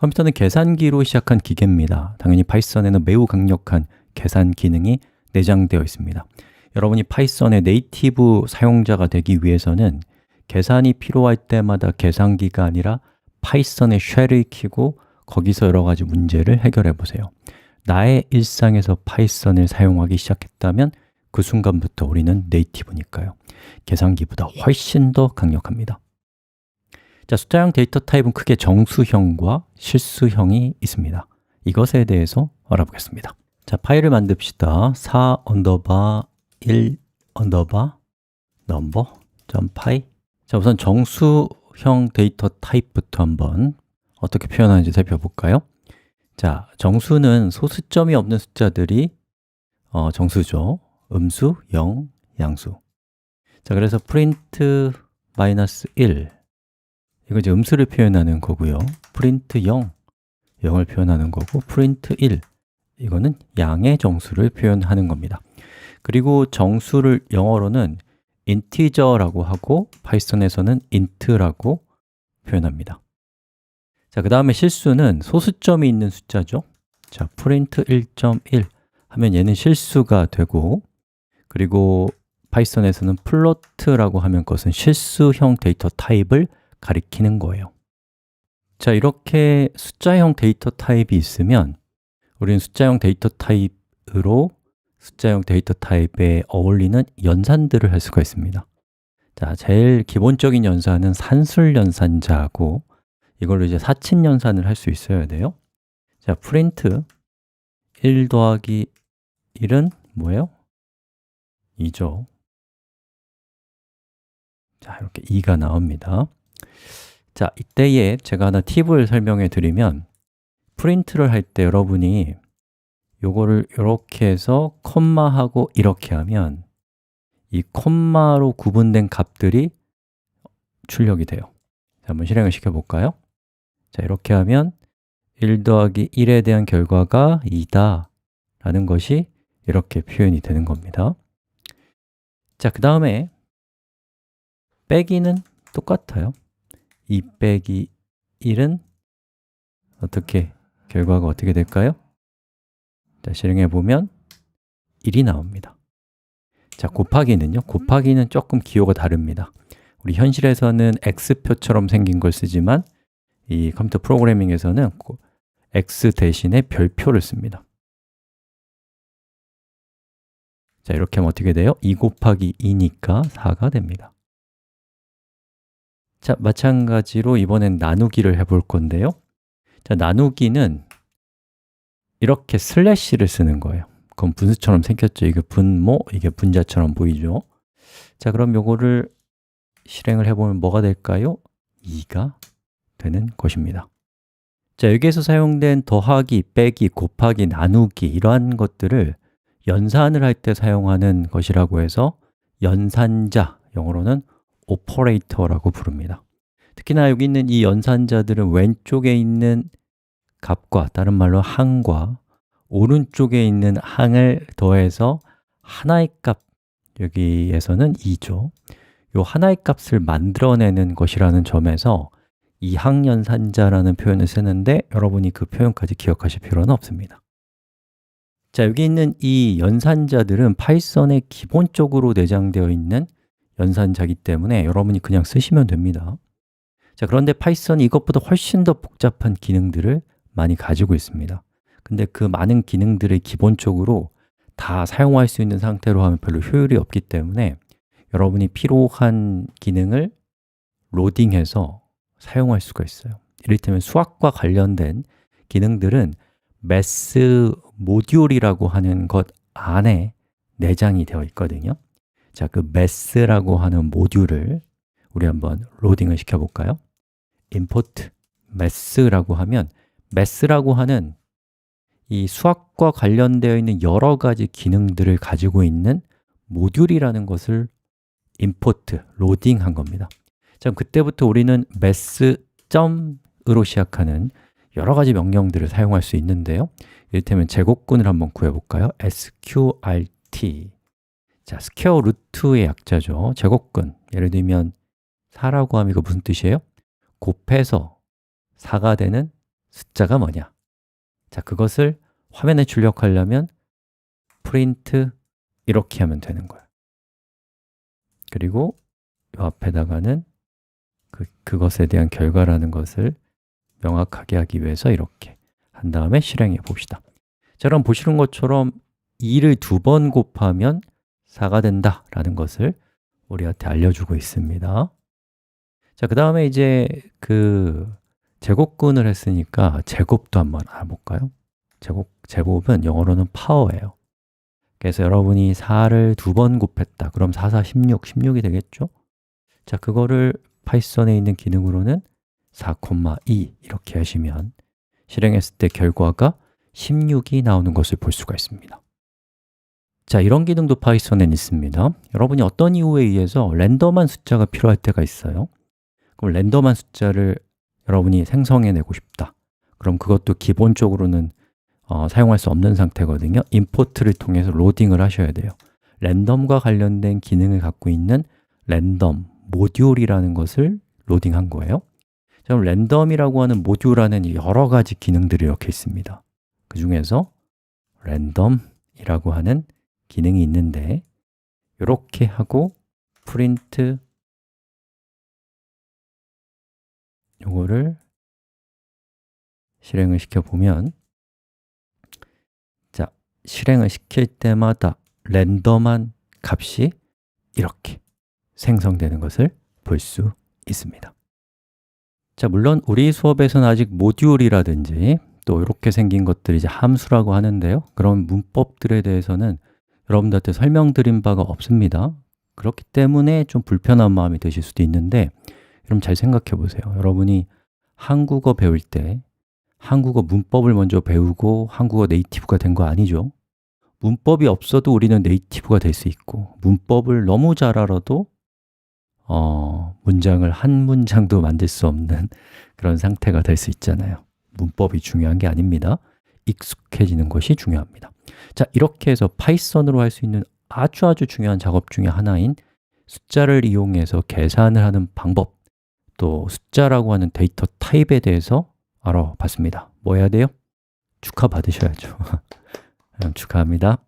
컴퓨터는 계산기로 시작한 기계입니다. 당연히 파이썬에는 매우 강력한 계산 기능이 내장되어 있습니다. 여러분이 파이썬의 네이티브 사용자가 되기 위해서는 계산이 필요할 때마다 계산기가 아니라 파이썬의 쉘을 켜고 거기서 여러 가지 문제를 해결해 보세요. 나의 일상에서 파이썬을 사용하기 시작했다면 그 순간부터 우리는 네이티브니까요. 계산기보다 훨씬 더 강력합니다. 자, 숫자형 데이터 타입은 크게 정수형과 실수형이 있습니다. 이것에 대해서 알아보겠습니다. 자, 파일을 만듭시다. 4 언더바 1 언더바 number.py. 자, 우선 정수형 데이터 타입부터 한번 어떻게 표현하는지 살펴볼까요? 자, 정수는 소수점이 없는 숫자들이 정수죠. 음수, 0, 양수. 자, 그래서 print -1 이거 이제 음수를 표현하는 거고요. print 0, 0을 표현하는 거고 print 1 이거는 양의 정수를 표현하는 겁니다. 그리고 정수를 영어로는 integer라고 하고 파이썬에서는 int라고 표현합니다. 자, 그 다음에 실수는 소수점이 있는 숫자죠. 자, print 1.1 하면 얘는 실수가 되고, 그리고 파이썬에서는 플로트라고 하면 그것은 실수형 데이터 타입을 가리키는 거예요. 자, 이렇게 숫자형 데이터 타입이 있으면 우리는 숫자형 데이터 타입으로 숫자형 데이터 타입에 어울리는 연산들을 할 수가 있습니다. 자, 제일 기본적인 연산은 산술 연산자고, 이걸로 이제 사친 연산을 할 수 있어야 돼요. 자, print 1 더하기 1은 뭐예요? 2죠. 자, 이렇게 2가 나옵니다. 자, 이때에 제가 하나 팁을 설명해 드리면, 프린트를 할 때 여러분이 요거를 이렇게 해서 콤마하고 이렇게 하면 이 콤마로 구분된 값들이 출력이 돼요. 자, 한번 실행을 시켜볼까요? 자, 이렇게 하면 1 더하기 1에 대한 결과가 2다 라는 것이 이렇게 표현이 되는 겁니다. 자, 그 다음에 빼기는 똑같아요. 2 빼기 1은 결과가 어떻게 될까요? 자, 실행해 보면 1이 나옵니다. 자, 곱하기는요? 곱하기는 조금 기호가 다릅니다. 우리 현실에서는 X표처럼 생긴 걸 쓰지만 이 컴퓨터 프로그래밍에서는 X 대신에 별표를 씁니다. 자, 이렇게 하면 어떻게 돼요? 2 곱하기 2니까 4가 됩니다. 자, 마찬가지로 이번엔 나누기를 해볼 건데요. 자, 나누기는 이렇게 슬래시를 쓰는 거예요. 그럼 분수처럼 생겼죠. 이게 분모, 이게 분자처럼 보이죠. 자, 그럼 요거를 실행을 해보면 뭐가 될까요? 2가 되는 것입니다. 자, 여기에서 사용된 더하기, 빼기, 곱하기, 나누기 이러한 것들을 연산을 할 때 사용하는 것이라고 해서 연산자, 영어로는 오퍼레이터라고 부릅니다. 특히나 여기 있는 이 연산자들은 왼쪽에 있는 값과, 다른 말로 항과 오른쪽에 있는 항을 더해서 하나의 값, 여기에서는 2죠. 이 하나의 값을 만들어내는 것이라는 점에서 이항연산자라는 표현을 쓰는데 여러분이 그 표현까지 기억하실 필요는 없습니다. 자, 여기 있는 이 연산자들은 파이썬에 기본적으로 내장되어 있는 연산자이기 때문에 여러분이 그냥 쓰시면 됩니다. 자, 그런데 파이썬이 이것보다 훨씬 더 복잡한 기능들을 많이 가지고 있습니다. 근데 그 많은 기능들을 기본적으로 다 사용할 수 있는 상태로 하면 별로 효율이 없기 때문에 여러분이 필요한 기능을 로딩해서 사용할 수가 있어요. 이를테면 수학과 관련된 기능들은 매스 모듈이라고 하는 것 안에 내장이 되어 있거든요. 자, 그 매스라고 하는 모듈을 우리 한번 로딩을 시켜볼까요? import 매스라고 하면 매스라고 하는 이 수학과 관련되어 있는 여러 가지 기능들을 가지고 있는 모듈이라는 것을 import, 로딩한 겁니다. 자, 그때부터 우리는 math.으로 시작하는 여러 가지 명령들을 사용할 수 있는데요. 이를테면 제곱근을 한번 구해볼까요? sqrt. 자, 스퀘어 루트의 약자죠. 제곱근. 예를 들면 4라고 하면 이거 무슨 뜻이에요? 곱해서 4가 되는 숫자가 뭐냐? 자, 그것을 화면에 출력하려면 print 이렇게 하면 되는 거예요. 그리고 이 앞에다가는 그것에 대한 결과라는 것을 명확하게 하기 위해서 이렇게 한 다음에 실행해 봅시다. 자, 그럼 보시는 것처럼 2를 2번 곱하면 4가 된다라는 것을 우리한테 알려주고 있습니다. 자, 그 다음에 이제 제곱근을 했으니까 제곱도 한번 알아볼까요? 제곱은 영어로는 파워예요. 그래서 여러분이 4를 2번 곱했다. 그럼 4, 4, 16, 16이 되겠죠? 자, 그거를 파이썬에 있는 기능으로는 4,2 이렇게 하시면 실행했을 때 결과가 16이 나오는 것을 볼 수가 있습니다. 자, 이런 기능도 파이썬엔 있습니다. 여러분이 어떤 이유에 의해서 랜덤한 숫자가 필요할 때가 있어요. 그럼 랜덤한 숫자를 여러분이 생성해내고 싶다. 그럼 그것도 기본적으로는 사용할 수 없는 상태거든요. 임포트를 통해서 로딩을 하셔야 돼요. 랜덤과 관련된 기능을 갖고 있는 랜덤 모듈이라는 것을 로딩한 거예요. 자, 그럼 랜덤이라고 하는 모듈 안에는 여러 가지 기능들이 이렇게 있습니다. 그 중에서 랜덤이라고 하는 기능이 있는데 이렇게 하고 print 요거를 실행을 시켜보면 자, 실행을 시킬 때마다 랜덤한 값이 이렇게 생성되는 것을 볼 수 있습니다. 자, 물론 우리 수업에서는 아직 모듈이라든지 또 이렇게 생긴 것들이 이제 함수라고 하는데요. 그런 문법들에 대해서는 여러분들한테 설명드린 바가 없습니다. 그렇기 때문에 좀 불편한 마음이 드실 수도 있는데 여러분 잘 생각해 보세요. 여러분이 한국어 배울 때 한국어 문법을 먼저 배우고 한국어 네이티브가 된 거 아니죠? 문법이 없어도 우리는 네이티브가 될 수 있고 문법을 너무 잘 알아도 문장을 한 문장도 만들 수 없는 그런 상태가 될 수 있잖아요. 문법이 중요한 게 아닙니다. 익숙해지는 것이 중요합니다. 자, 이렇게 해서 파이썬으로 할 수 있는 아주 중요한 작업 중에 하나인 숫자를 이용해서 계산을 하는 방법, 또 숫자라고 하는 데이터 타입에 대해서 알아봤습니다. 뭐 해야 돼요? 축하받으셔야죠. 축하합니다.